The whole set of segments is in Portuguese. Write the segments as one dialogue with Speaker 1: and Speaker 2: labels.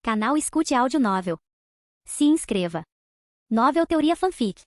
Speaker 1: Canal Escute Áudio Novel. Se inscreva. Novel Teoria Fanfic.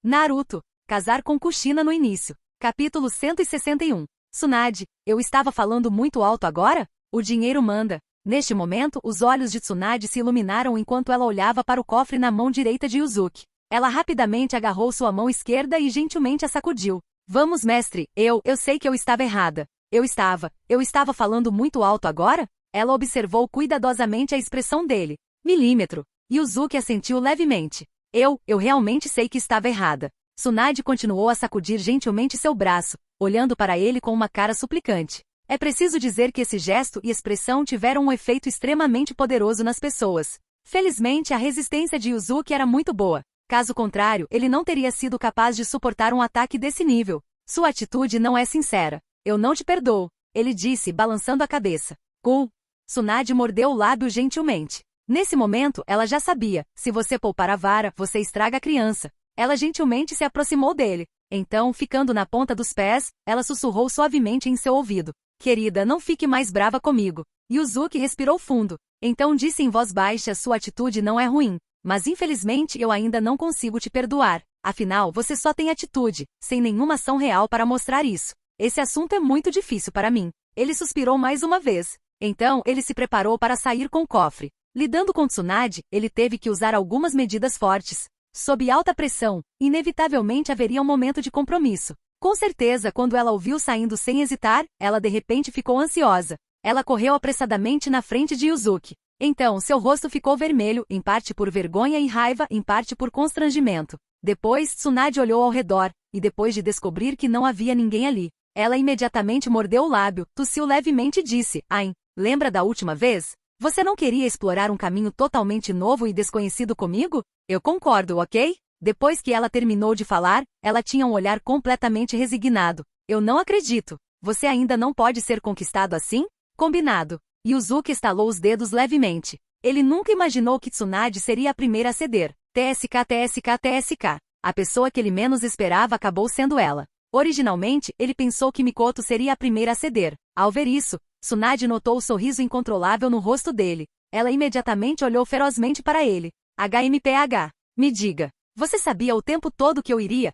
Speaker 2: Naruto. Casar com Kushina no início. Capítulo 161. Tsunade, eu estava falando muito alto agora? O dinheiro manda. Neste momento, os olhos de Tsunade se iluminaram enquanto ela olhava para o cofre na mão direita de Yuzuki. Ela rapidamente agarrou sua mão esquerda e gentilmente a sacudiu. Vamos, mestre, eu sei que eu estava errada. Eu estava falando muito alto agora? Ela observou cuidadosamente a expressão dele. Milímetro. Yuzuki assentiu levemente. Eu realmente sei que estava errada. Tsunade continuou a sacudir gentilmente seu braço, olhando para ele com uma cara suplicante. É preciso dizer que esse gesto e expressão tiveram um efeito extremamente poderoso nas pessoas. Felizmente, a resistência de Yuzuki era muito boa. Caso contrário, ele não teria sido capaz de suportar um ataque desse nível. Sua atitude não é sincera. Eu não te perdoo, ele disse, balançando a cabeça. Cool. Tsunade mordeu o lábio gentilmente. Nesse momento, ela já sabia, se você poupar a vara, você estraga a criança. Ela gentilmente se aproximou dele. Então, ficando na ponta dos pés, ela sussurrou suavemente em seu ouvido. Querida, não fique mais brava comigo. Yuzuki respirou fundo. Então disse em voz baixa, sua atitude não é ruim. Mas infelizmente eu ainda não consigo te perdoar. Afinal, você só tem atitude, sem nenhuma ação real para mostrar isso. Esse assunto é muito difícil para mim. Ele suspirou mais uma vez. Então, ele se preparou para sair com o cofre. Lidando com Tsunade, ele teve que usar algumas medidas fortes. Sob alta pressão, inevitavelmente haveria um momento de compromisso. Com certeza, quando ela ouviu saindo sem hesitar, ela de repente ficou ansiosa. Ela correu apressadamente na frente de Yuzuki. Então, seu rosto ficou vermelho, em parte por vergonha e raiva, em parte por constrangimento. Depois, Tsunade olhou ao redor, e depois de descobrir que não havia ninguém ali, ela imediatamente mordeu o lábio, tossiu levemente e disse, Ain, lembra da última vez? Você não queria explorar um caminho totalmente novo e desconhecido comigo? Eu concordo, ok? Depois que ela terminou de falar, ela tinha um olhar completamente resignado. Eu não acredito. Você ainda não pode ser conquistado assim? Combinado. Yuzuki estalou os dedos levemente. Ele nunca imaginou que Tsunade seria a primeira a ceder. TSK. A pessoa que ele menos esperava acabou sendo ela. Originalmente, ele pensou que Mikoto seria a primeira a ceder. Ao ver isso, Tsunade notou o sorriso incontrolável no rosto dele. Ela imediatamente olhou ferozmente para ele. HMPH. Me diga. Você sabia o tempo todo que eu iria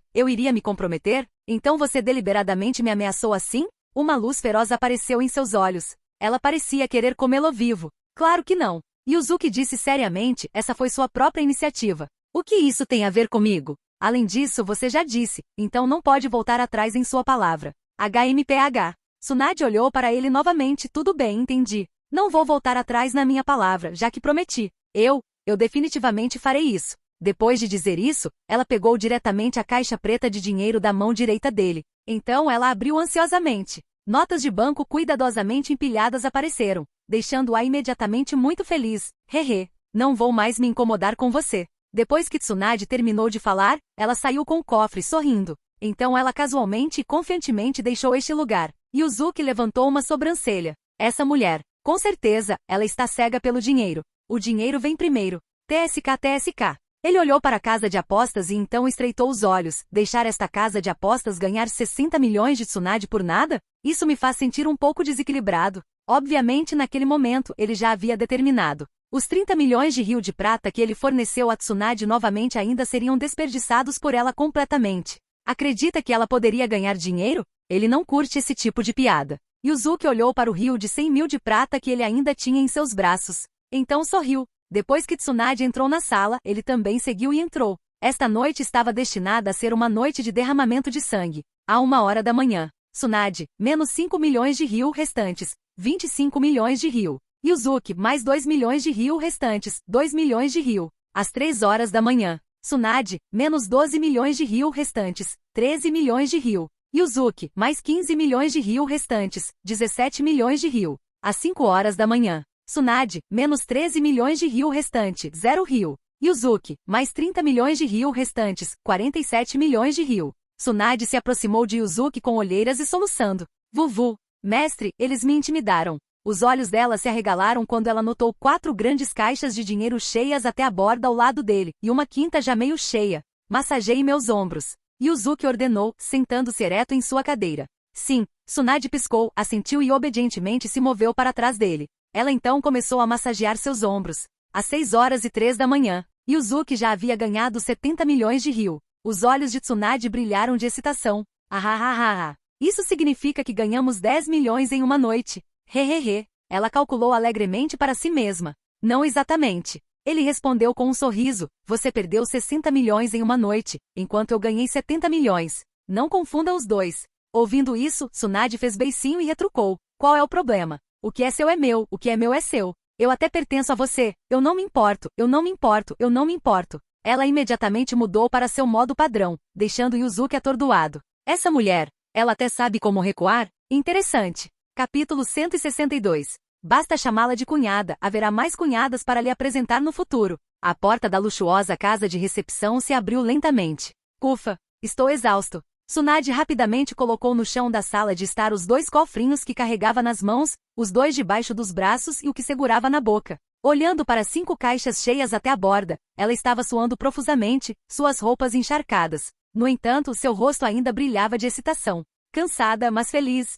Speaker 2: me comprometer? Então você deliberadamente me ameaçou assim? Uma luz feroz apareceu em seus olhos. Ela parecia querer comê-lo vivo. Claro que não. Yuzuki disse seriamente, essa foi sua própria iniciativa. O que isso tem a ver comigo? Além disso, você já disse, então não pode voltar atrás em sua palavra. HMPH. Tsunade olhou para ele novamente, tudo bem, entendi. Não vou voltar atrás na minha palavra, já que prometi. Eu definitivamente farei isso. Depois de dizer isso, ela pegou diretamente a caixa preta de dinheiro da mão direita dele. Então ela abriu ansiosamente. Notas de banco cuidadosamente empilhadas apareceram, deixando-a imediatamente muito feliz. Hehe, não vou mais me incomodar com você. Depois que Tsunade terminou de falar, ela saiu com o cofre sorrindo. Então ela casualmente e confiantemente deixou este lugar. Yuzuki levantou uma sobrancelha. Essa mulher, com certeza, ela está cega pelo dinheiro. O dinheiro vem primeiro. TSK. Ele olhou para a casa de apostas e então estreitou os olhos. Deixar esta casa de apostas ganhar 60 milhões de Tsunade por nada? Isso me faz sentir um pouco desequilibrado. Obviamente, naquele momento, ele já havia determinado. Os 30 milhões de rio de prata que ele forneceu a Tsunade novamente ainda seriam desperdiçados por ela completamente. Acredita que ela poderia ganhar dinheiro? Ele não curte esse tipo de piada. Yuzuki olhou para o rio de 100 mil de prata que ele ainda tinha em seus braços. Então sorriu. Depois que Tsunade entrou na sala, ele também seguiu e entrou. Esta noite estava destinada a ser uma noite de derramamento de sangue. À 1h da manhã. Tsunade, menos 5 milhões de rio restantes, 25 milhões de rio. Yuzuki, mais 2 milhões de rio restantes, 2 milhões de rio. Às 3h da manhã. Tsunade, menos 12 milhões de rio restantes, 13 milhões de rio. Yuzuki, mais 15 milhões de rio restantes, 17 milhões de rio. Às 5h da manhã. Tsunade, menos 13 milhões de rio restante, 0 rio. Yuzuki, mais 30 milhões de rio restantes, 47 milhões de rio. Tsunade se aproximou de Yuzuki com olheiras e soluçando. Vuvu, mestre, eles me intimidaram. Os olhos dela se arregalaram quando ela notou 4 grandes caixas de dinheiro cheias até a borda ao lado dele, e uma quinta já meio cheia. Massageie meus ombros. Yuzuki ordenou, sentando-se ereto em sua cadeira. Sim, Tsunade piscou, assentiu e obedientemente se moveu para trás dele. Ela então começou a massagear seus ombros. Às 6h03 da manhã, Yuzuki já havia ganhado 70 milhões de ryu. Os olhos de Tsunade brilharam de excitação. Ah. Isso significa que ganhamos 10 milhões em uma noite. Hehehe. Ela calculou alegremente para si mesma. Não exatamente. Ele respondeu com um sorriso. Você perdeu 60 milhões em uma noite, enquanto eu ganhei 70 milhões. Não confunda os dois. Ouvindo isso, Tsunade fez beicinho e retrucou. Qual é o problema? O que é seu é meu, o que é meu é seu. Eu até pertenço a você. Eu não me importo, eu não me importo, eu não me importo. Ela imediatamente mudou para seu modo padrão, deixando Yuzuki atordoado. Essa mulher, ela até sabe como recuar? Interessante. Capítulo 162. Basta chamá-la de cunhada, haverá mais cunhadas para lhe apresentar no futuro. A porta da luxuosa casa de recepção se abriu lentamente. Ufa, estou exausto. Tsunade rapidamente colocou no chão da sala de estar os 2 cofrinhos que carregava nas mãos, os 2 debaixo dos braços e o que segurava na boca. Olhando para 5 caixas cheias até a borda, ela estava suando profusamente, suas roupas encharcadas. No entanto, seu rosto ainda brilhava de excitação. Cansada, mas feliz.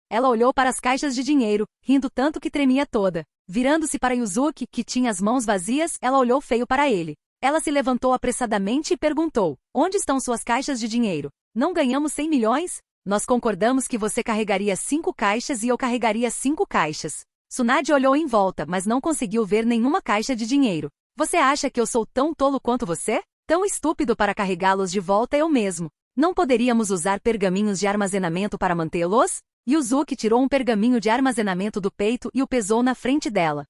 Speaker 2: Ela olhou para as caixas de dinheiro, rindo tanto que tremia toda. Virando-se para Yuzuki, que tinha as mãos vazias, ela olhou feio para ele. Ela se levantou apressadamente e perguntou, onde estão suas caixas de dinheiro? Não ganhamos 100 milhões? Nós concordamos que você carregaria 5 caixas e eu carregaria 5 caixas. Tsunade olhou em volta, mas não conseguiu ver nenhuma caixa de dinheiro. Você acha que eu sou tão tolo quanto você? Tão estúpido para carregá-los de volta eu mesmo. Não poderíamos usar pergaminhos de armazenamento para mantê-los? Yuzuki tirou um pergaminho de armazenamento do peito e o pesou na frente dela.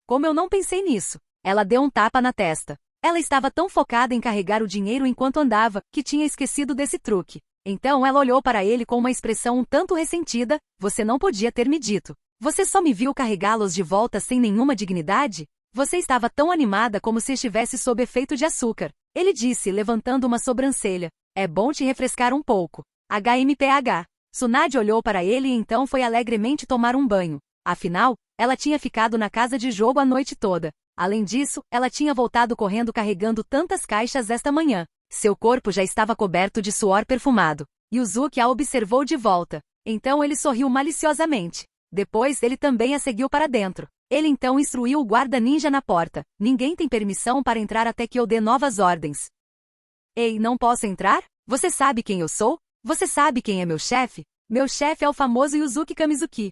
Speaker 2: Como eu não pensei nisso? Ela deu um tapa na testa. Ela estava tão focada em carregar o dinheiro enquanto andava, que tinha esquecido desse truque. Então ela olhou para ele com uma expressão um tanto ressentida. Você não podia ter me dito. Você só me viu carregá-los de volta sem nenhuma dignidade? Você estava tão animada como se estivesse sob efeito de açúcar. Ele disse, levantando uma sobrancelha. É bom te refrescar um pouco. HMPH. Tsunade olhou para ele e então foi alegremente tomar um banho. Afinal, ela tinha ficado na casa de jogo a noite toda. Além disso, ela tinha voltado correndo carregando tantas caixas esta manhã. Seu corpo já estava coberto de suor perfumado. Yuzuki a observou de volta. Então ele sorriu maliciosamente. Depois ele também a seguiu para dentro. Ele então instruiu o guarda-ninja na porta. Ninguém tem permissão para entrar até que eu dê novas ordens. Ei, não posso entrar? Você sabe quem eu sou? Você sabe quem é meu chefe? Meu chefe é o famoso Yuzuki Kamizuki.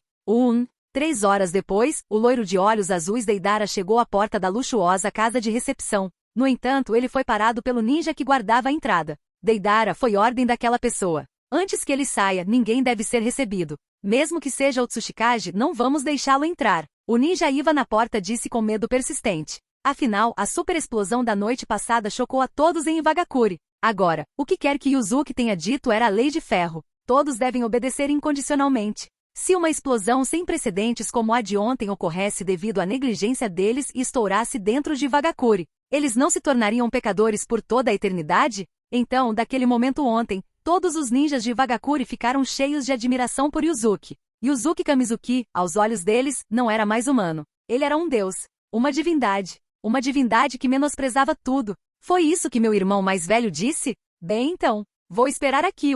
Speaker 2: 3 horas depois, o loiro de olhos azuis Deidara chegou à porta da luxuosa casa de recepção. No entanto, ele foi parado pelo ninja que guardava a entrada. Deidara, foi ordem daquela pessoa. Antes que ele saia, ninguém deve ser recebido. Mesmo que seja o Tsuchikage, não vamos deixá-lo entrar. O ninja Iva na porta disse com medo persistente. Afinal, a superexplosão da noite passada chocou a todos em Iwagakure. Agora, o que quer que Yuzuki tenha dito era a lei de ferro. Todos devem obedecer incondicionalmente. Se uma explosão sem precedentes como a de ontem ocorresse devido à negligência deles e estourasse dentro de Iwagakure, eles não se tornariam pecadores por toda a eternidade? Então, daquele momento ontem, todos os ninjas de Iwagakure ficaram cheios de admiração por Yuzuki. Yuzuki Kamizuki, aos olhos deles, não era mais humano. Ele era um deus. Uma divindade que menosprezava tudo. Foi isso que meu irmão mais velho disse? Bem então, vou esperar aqui.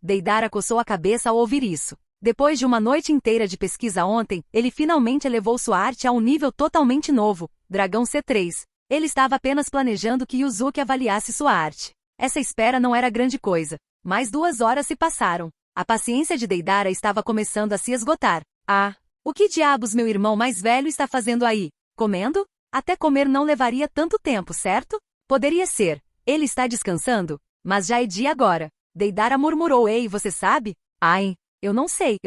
Speaker 2: Deidara coçou a cabeça ao ouvir isso. Depois de uma noite inteira de pesquisa ontem, ele finalmente elevou sua arte a um nível totalmente novo, Dragão C3. Ele estava apenas planejando que Yuzuki avaliasse sua arte. Essa espera não era grande coisa. Mais 2 horas se passaram. A paciência de Deidara estava começando a se esgotar. O que diabos meu irmão mais velho está fazendo aí? Comendo? Até comer não levaria tanto tempo, certo? Poderia ser. Ele está descansando? Mas já é dia agora. Deidara murmurou. Ei, você sabe? Eu não sei.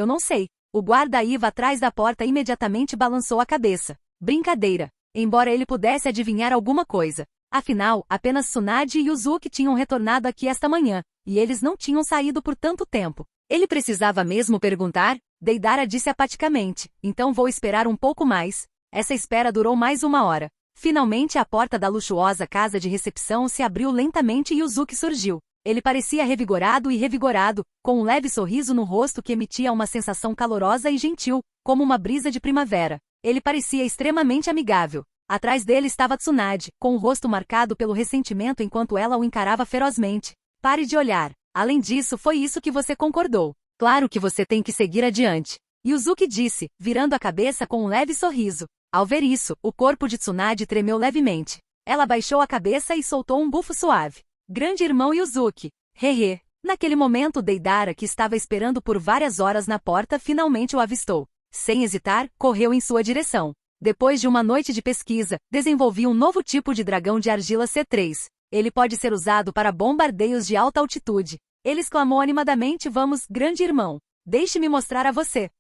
Speaker 2: O guarda-Iva atrás da porta imediatamente balançou a cabeça. Brincadeira. Embora ele pudesse adivinhar alguma coisa. Afinal, apenas Tsunade e Yuzuki tinham retornado aqui esta manhã, e eles não tinham saído por tanto tempo. Ele precisava mesmo perguntar? Deidara disse apaticamente. Então vou esperar um pouco mais. Essa espera durou mais 1 hora. Finalmente a porta da luxuosa casa de recepção se abriu lentamente e Yuzuki surgiu. Ele parecia revigorado, com um leve sorriso no rosto que emitia uma sensação calorosa e gentil, como uma brisa de primavera. Ele parecia extremamente amigável. Atrás dele estava Tsunade, com o rosto marcado pelo ressentimento enquanto ela o encarava ferozmente. Pare de olhar. Além disso, foi isso que você concordou. Claro que você tem que seguir adiante. Yuzuki disse, virando a cabeça com um leve sorriso. Ao ver isso, o corpo de Tsunade tremeu levemente. Ela baixou a cabeça e soltou um bufo suave. Grande irmão Yuzuki. Hehe. Naquele momento Deidara, que estava esperando por várias horas na porta, finalmente o avistou. Sem hesitar, correu em sua direção. Depois de uma noite de pesquisa, desenvolvi um novo tipo de dragão de argila C3. Ele pode ser usado para bombardeios de alta altitude. Ele exclamou animadamente: vamos, grande irmão. Deixe-me mostrar a você.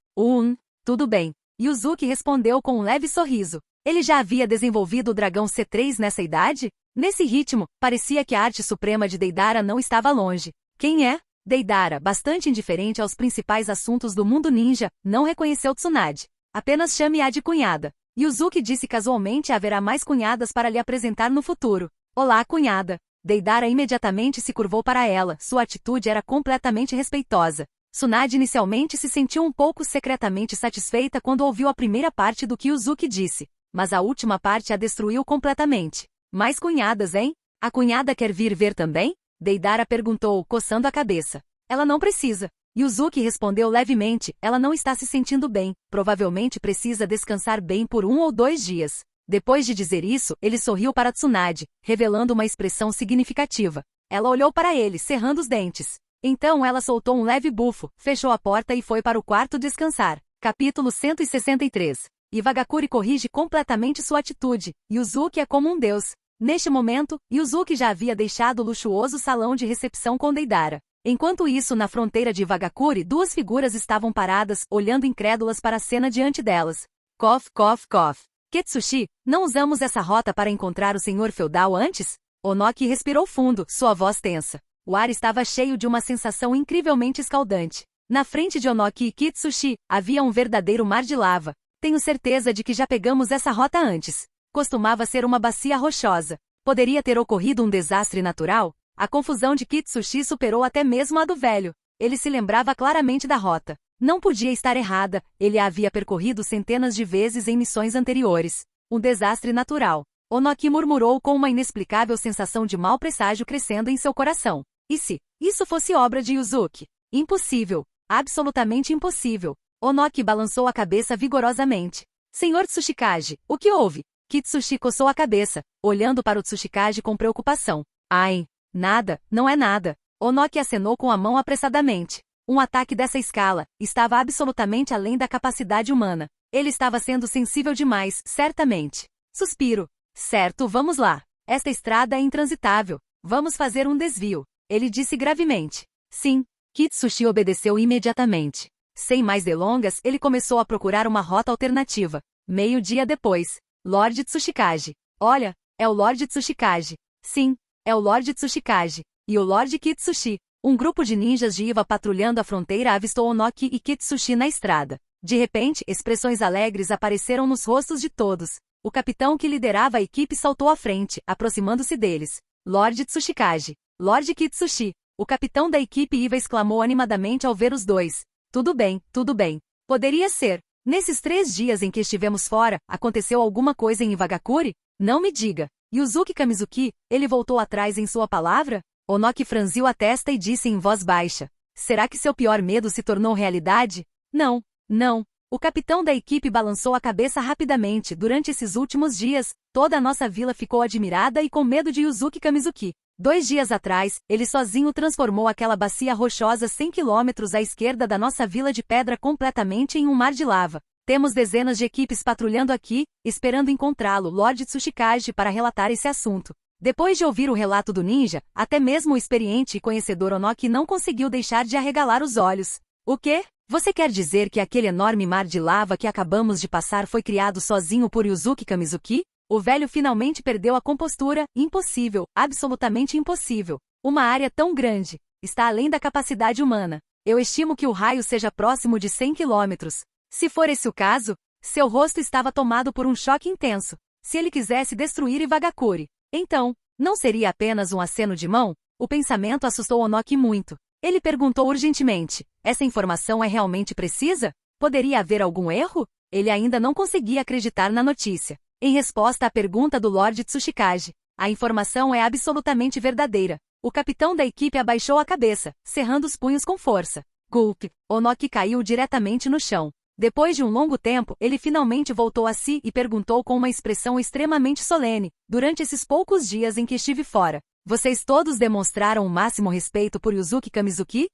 Speaker 2: Tudo bem. Yuzuki respondeu com um leve sorriso. Ele já havia desenvolvido o dragão C3 nessa idade? Nesse ritmo, parecia que a arte suprema de Deidara não estava longe. Quem é? Deidara, bastante indiferente aos principais assuntos do mundo ninja, não reconheceu Tsunade. Apenas chame-a de cunhada. Yuzuki disse casualmente: haverá mais cunhadas para lhe apresentar no futuro. Olá, cunhada. Deidara imediatamente se curvou para ela, sua atitude era completamente respeitosa. Tsunade inicialmente se sentiu um pouco secretamente satisfeita quando ouviu a primeira parte do que Yuzuki disse, mas a última parte a destruiu completamente. Mais cunhadas, hein? A cunhada quer vir ver também? Deidara perguntou, coçando a cabeça. Ela não precisa. Yuzuki respondeu levemente, ela não está se sentindo bem, provavelmente precisa descansar bem por 1 ou 2 dias. Depois de dizer isso, ele sorriu para Tsunade, revelando uma expressão significativa. Ela olhou para ele, cerrando os dentes. Então ela soltou um leve bufo, fechou a porta e foi para o quarto descansar. Capítulo 163. Iwagakuri corrige completamente sua atitude. Yuzuki é como um deus. Neste momento, Yuzuki já havia deixado o luxuoso salão de recepção com Deidara. Enquanto isso, na fronteira de Iwagakuri, 2 figuras estavam paradas, olhando incrédulas para a cena diante delas. Cough, cough, cough. Ketsushi, não usamos essa rota para encontrar o senhor feudal antes? Onoki respirou fundo, sua voz tensa. O ar estava cheio de uma sensação incrivelmente escaldante. Na frente de Onoki e Kitsushi, havia um verdadeiro mar de lava. Tenho certeza de que já pegamos essa rota antes. Costumava ser uma bacia rochosa. Poderia ter ocorrido um desastre natural? A confusão de Kitsushi superou até mesmo a do velho. Ele se lembrava claramente da rota. Não podia estar errada, ele a havia percorrido centenas de vezes em missões anteriores. Um desastre natural. Onoki murmurou com uma inexplicável sensação de mau presságio crescendo em seu coração. E se isso fosse obra de Yuzuki? Impossível. Absolutamente impossível. Onoki balançou a cabeça vigorosamente. Senhor Tsuchikage, o que houve? Kitsushi coçou a cabeça, olhando para o Tsuchikage com preocupação. Ai, nada, não é nada. Onoki acenou com a mão apressadamente. Um ataque dessa escala estava absolutamente além da capacidade humana. Ele estava sendo sensível demais, certamente. Suspiro. Certo, vamos lá. Esta estrada é intransitável. Vamos fazer um desvio. Ele disse gravemente. Sim. Kitsushi obedeceu imediatamente. Sem mais delongas, ele começou a procurar uma rota alternativa. Meio-dia depois. Lord Tsuchikage. Olha, é o Lord Tsuchikage. Sim, é o Lord Tsuchikage. E o Lord Kitsushi. Um grupo de ninjas de Iwa patrulhando a fronteira avistou Onoki e Kitsushi na estrada. De repente, expressões alegres apareceram nos rostos de todos. O capitão que liderava a equipe saltou à frente, aproximando-se deles. Lord Tsuchikage. Lord Kitsushi. O capitão da equipe Iwa exclamou animadamente ao ver os dois. Tudo bem, tudo bem. Poderia ser. Nesses 3 dias em que estivemos fora, aconteceu alguma coisa em Iwagakuri? Não me diga. Yuzuki Kamizuki, ele voltou atrás em sua palavra? Onoki franziu a testa e disse em voz baixa. Será que seu pior medo se tornou realidade? Não, não. O capitão da equipe balançou a cabeça rapidamente. Durante esses últimos dias, toda a nossa vila ficou admirada e com medo de Yuzuki Kamizuki. 2 dias atrás, ele sozinho transformou aquela bacia rochosa 100 quilômetros à esquerda da nossa vila de pedra completamente em um mar de lava. Temos dezenas de equipes patrulhando aqui, esperando encontrá-lo, Lord Tsuchikage, para relatar esse assunto. Depois de ouvir o relato do ninja, até mesmo o experiente e conhecedor Onoki não conseguiu deixar de arregalar os olhos. O quê? Você quer dizer que aquele enorme mar de lava que acabamos de passar foi criado sozinho por Yuzuki Kamizuki? O velho finalmente perdeu a compostura. Impossível, absolutamente impossível. Uma área tão grande está além da capacidade humana. Eu estimo que o raio seja próximo de 100 quilômetros. Se for esse o caso, seu rosto estava tomado por um choque intenso. Se ele quisesse destruir Iwagakuri, então, não seria apenas um aceno de mão? O pensamento assustou Onoki muito. Ele perguntou urgentemente, essa informação é realmente precisa? Poderia haver algum erro? Ele ainda não conseguia acreditar na notícia. Em resposta à pergunta do Lord Tsuchikage, a informação é absolutamente verdadeira. O capitão da equipe abaixou a cabeça, cerrando os punhos com força. Gulp! Onoki caiu diretamente no chão. Depois de um longo tempo, ele finalmente voltou a si e perguntou com uma expressão extremamente solene: durante esses poucos dias em que estive fora, vocês todos demonstraram o máximo respeito por Yuzuki Kamizuki?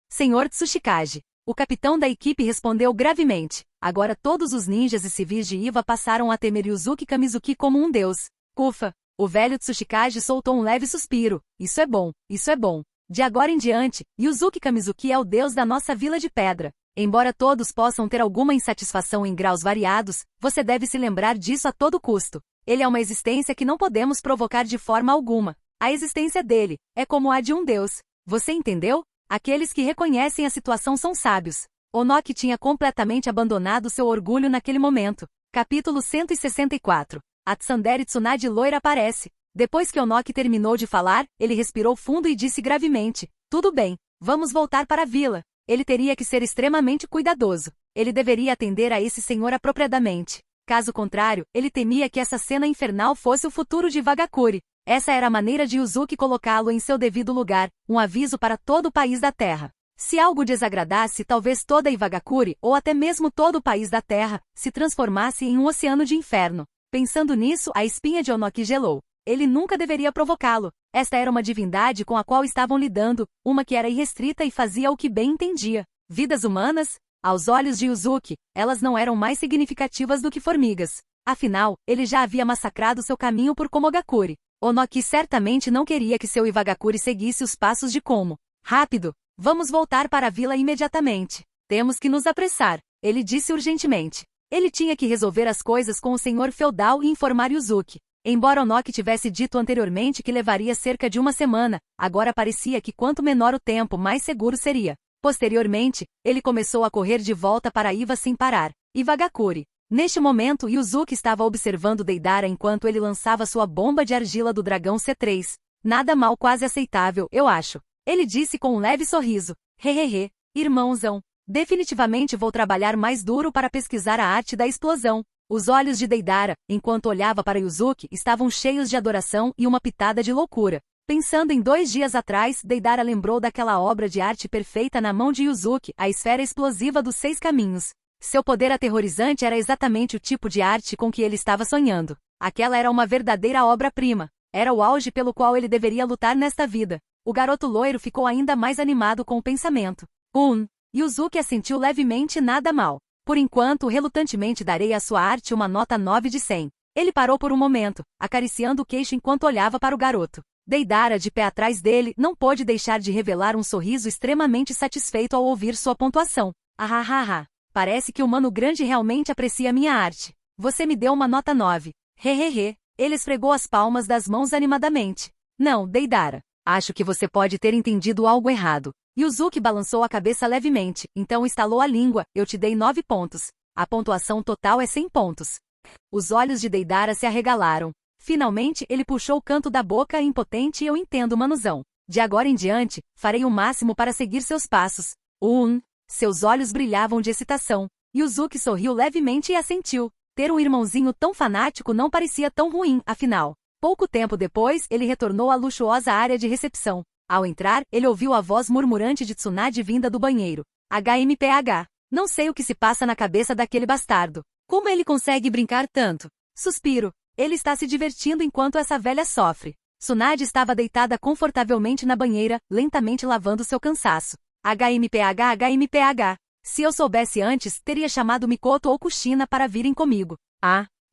Speaker 2: Senhor Tsuchikage. O capitão da equipe respondeu gravemente. Agora todos os ninjas e civis de Iva passaram a temer Yuzuki Kamizuki como um deus. Ufa! O velho Tsuchikage soltou um leve suspiro. Isso é bom, isso é bom. De agora em diante, Yuzuki Kamizuki é o deus da nossa vila de pedra. Embora todos possam ter alguma insatisfação em graus variados, você deve se lembrar disso a todo custo. Ele é uma existência que não podemos provocar de forma alguma. A existência dele é como a de um deus. Você entendeu? Aqueles que reconhecem a situação são sábios. Onoki tinha completamente abandonado seu orgulho naquele momento. Capítulo 164. A Tsundere Tsunade loira aparece. Depois que Onoki terminou de falar, ele respirou fundo e disse gravemente: tudo bem, vamos voltar para a vila. Ele teria que ser extremamente cuidadoso. Ele deveria atender a esse senhor apropriadamente. Caso contrário, ele temia que essa cena infernal fosse o futuro de Vagakuri. Essa era a maneira de Yuzuki colocá-lo em seu devido lugar, um aviso para todo o país da Terra. Se algo desagradasse, talvez toda Iwagakure, ou até mesmo todo o país da Terra, se transformasse em um oceano de inferno. Pensando nisso, a espinha de Onoki gelou. Ele nunca deveria provocá-lo. Esta era uma divindade com a qual estavam lidando, uma que era irrestrita e fazia o que bem entendia. Vidas humanas? Aos olhos de Yuzuki, elas não eram mais significativas do que formigas. Afinal, ele já havia massacrado seu caminho por Komogakure. Onoki certamente não queria que seu Iwagakure seguisse os passos de Komo. Rápido! Vamos voltar para a vila imediatamente. Temos que nos apressar, ele disse urgentemente. Ele tinha que resolver as coisas com o senhor feudal e informar Yuzuki. Embora Onoki tivesse dito anteriormente que levaria cerca de uma semana, agora parecia que quanto menor o tempo, mais seguro seria. Posteriormente, ele começou a correr de volta para Iva sem parar. Iwagakure. Neste momento, Yuzuki estava observando Deidara enquanto ele lançava sua bomba de argila do dragão C3. Nada mal, quase aceitável, eu acho. Ele disse com um leve sorriso. Hehehe, irmãozão. Definitivamente vou trabalhar mais duro para pesquisar a arte da explosão. Os olhos de Deidara, enquanto olhava para Yuzuki, estavam cheios de adoração e uma pitada de loucura. Pensando em 2 dias atrás, Deidara lembrou daquela obra de arte perfeita na mão de Yuzuki, a esfera explosiva dos 6 caminhos. Seu poder aterrorizante era exatamente o tipo de arte com que ele estava sonhando. Aquela era uma verdadeira obra-prima. Era o auge pelo qual ele deveria lutar nesta vida. O garoto loiro ficou ainda mais animado com o pensamento. Yuzuki assentiu levemente. Nada mal. Por enquanto, relutantemente darei à sua arte uma nota 9 de 100. Ele parou por um momento, acariciando o queixo enquanto olhava para o garoto. Deidara, de pé atrás dele, não pôde deixar de revelar um sorriso extremamente satisfeito ao ouvir sua pontuação. Ahahaha. Parece que o mano grande realmente aprecia minha arte. Você me deu uma nota 9. Hehehe. Ele esfregou as palmas das mãos animadamente. Não, Deidara. Acho que você pode ter entendido algo errado. Yuzuki balançou a cabeça levemente, então estalou a língua. Eu te dei 9 pontos. A pontuação total é 100 pontos. Os olhos de Deidara se arregalaram. Finalmente, ele puxou o canto da boca impotente. Eu entendo, manuzão. De agora em diante, farei o máximo para seguir seus passos. Seus olhos brilhavam de excitação. Yuzuki sorriu levemente e assentiu. Ter um irmãozinho tão fanático não parecia tão ruim, afinal. Pouco tempo depois, ele retornou à luxuosa área de recepção. Ao entrar, ele ouviu a voz murmurante de Tsunade vinda do banheiro. HMPH. Não sei o que se passa na cabeça daquele bastardo. Como ele consegue brincar tanto? Suspiro. Ele está se divertindo enquanto essa velha sofre. Tsunade estava deitada confortavelmente na banheira, lentamente lavando seu cansaço. HMPH. Se eu soubesse antes, teria chamado Mikoto ou Kushina para virem comigo.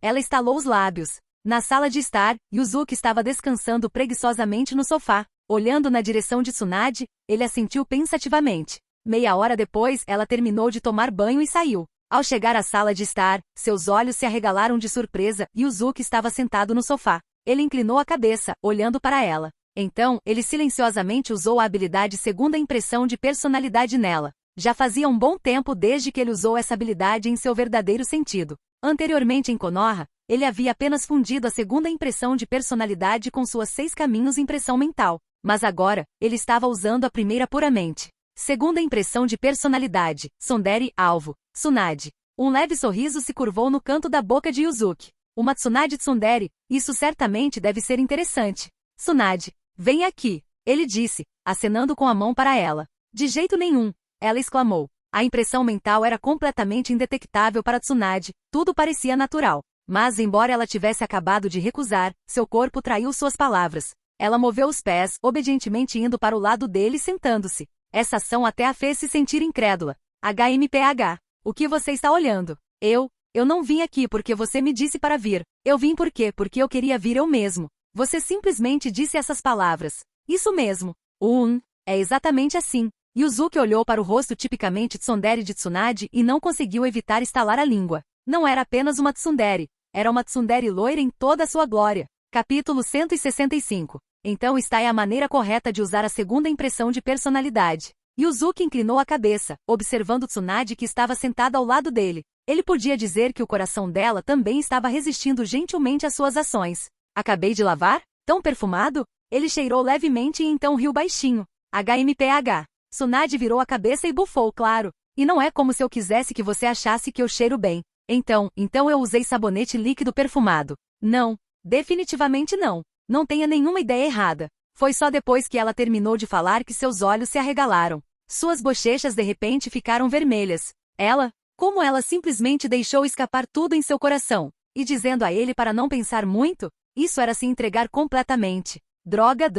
Speaker 2: Ela estalou os lábios. Na sala de estar, Yuzuki estava descansando preguiçosamente no sofá. Olhando na direção de Tsunade, ele assentiu pensativamente. Meia hora depois, ela terminou de tomar banho e saiu. Ao chegar à sala de estar, seus olhos se arregalaram de surpresa e Yuzuki estava sentado no sofá. Ele inclinou a cabeça, olhando para ela. Então, ele silenciosamente usou a habilidade segunda impressão de personalidade nela. Já fazia um bom tempo desde que ele usou essa habilidade em seu verdadeiro sentido. Anteriormente em Konoha, ele havia apenas fundido a segunda impressão de personalidade com suas 6 caminhos impressão mental. Mas agora, ele estava usando a primeira puramente. Segunda impressão de personalidade, Tsundere, alvo, Tsunade. Um leve sorriso se curvou no canto da boca de Yuzuki. Uma Tsunade Tsundere, isso certamente deve ser interessante. Tsunade, vem aqui, ele disse, acenando com a mão para ela. De jeito nenhum, ela exclamou. A impressão mental era completamente indetectável para Tsunade, tudo parecia natural. Mas embora ela tivesse acabado de recusar, seu corpo traiu suas palavras. Ela moveu os pés, obedientemente indo para o lado dele e sentando-se. Essa ação até a fez se sentir incrédula. HMPH. O que você está olhando? Eu não vim aqui porque você me disse para vir. Eu vim porque eu queria vir eu mesmo. Você simplesmente disse essas palavras. Isso mesmo. É exatamente assim. Yuzuki olhou para o rosto tipicamente tsundere de Tsunade e não conseguiu evitar estalar a língua. Não era apenas uma tsundere. Era uma tsundere loira em toda a sua glória. Capítulo 165. Então está é a maneira correta de usar a segunda impressão de personalidade. Yuzuki inclinou a cabeça, observando Tsunade que estava sentada ao lado dele. Ele podia dizer que o coração dela também estava resistindo gentilmente às suas ações. Acabei de lavar? Tão perfumado? Ele cheirou levemente e então riu baixinho. HMPH. Tsunade virou a cabeça e bufou, claro. E não é como se eu quisesse que você achasse que eu cheiro bem. Então eu usei sabonete líquido perfumado. Não. Definitivamente não. Não tenha nenhuma ideia errada. Foi só depois que ela terminou de falar que seus olhos se arregalaram. Suas bochechas de repente ficaram vermelhas. Como ela simplesmente deixou escapar tudo em seu coração. E dizendo a ele para não pensar muito, isso era se entregar completamente. Droga.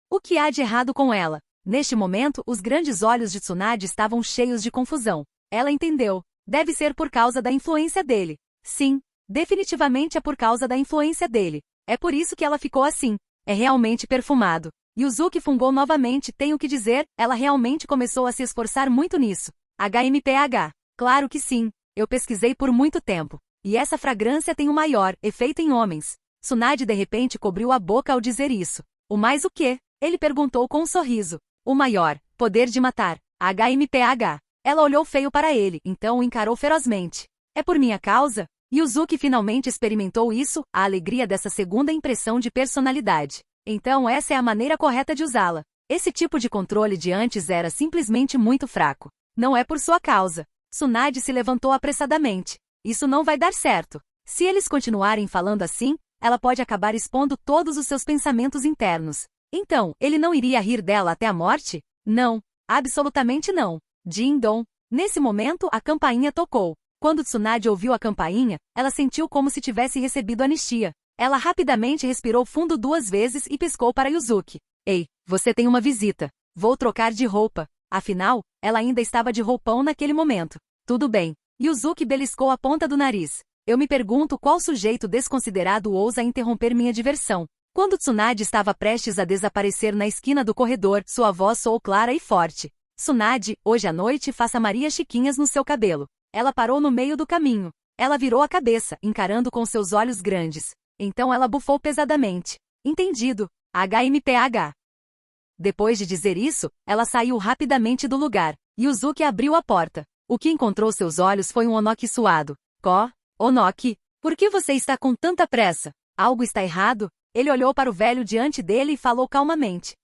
Speaker 2: O que há de errado com ela? Neste momento, os grandes olhos de Tsunade estavam cheios de confusão. Ela entendeu. Deve ser por causa da influência dele. Sim, definitivamente é por causa da influência dele. É por isso que ela ficou assim. É realmente perfumado. Yuzuki fungou novamente, tenho que dizer, ela realmente começou a se esforçar muito nisso. HMPH. Claro que sim. Eu pesquisei por muito tempo. E essa fragrância tem o maior efeito em homens. Tsunade de repente cobriu a boca ao dizer isso. O mais o quê? Ele perguntou com um sorriso. O maior poder de matar. HMPH. Ela olhou feio para ele, então o encarou ferozmente. É por minha causa? Yuzuki finalmente experimentou isso, a alegria dessa segunda impressão de personalidade. Então essa é a maneira correta de usá-la. Esse tipo de controle de antes era simplesmente muito fraco. Não é por sua causa. Tsunade se levantou apressadamente. Isso não vai dar certo. Se eles continuarem falando assim, ela pode acabar expondo todos os seus pensamentos internos. Então, ele não iria rir dela até a morte? Não. Absolutamente não. Din-don. Nesse momento, a campainha tocou. Quando Tsunade ouviu a campainha, ela sentiu como se tivesse recebido anistia. Ela rapidamente respirou fundo 2 vezes e piscou para Yuzuki. Ei, você tem uma visita. Vou trocar de roupa. Afinal, ela ainda estava de roupão naquele momento. Tudo bem. Yuzuki beliscou a ponta do nariz. Eu me pergunto qual sujeito desconsiderado ousa interromper minha diversão. Quando Tsunade estava prestes a desaparecer na esquina do corredor, sua voz soou clara e forte. Tsunade, hoje à noite faça Maria Chiquinhas no seu cabelo. Ela parou no meio do caminho. Ela virou a cabeça, encarando com seus olhos grandes. Então ela bufou pesadamente. Entendido. HMPH. Depois de dizer isso, ela saiu rapidamente do lugar. Yuzuki abriu a porta. O que encontrou seus olhos foi um Onoki suado. Onoki, por que você está com tanta pressa? Algo está errado? Ele olhou para o velho diante dele e falou calmamente.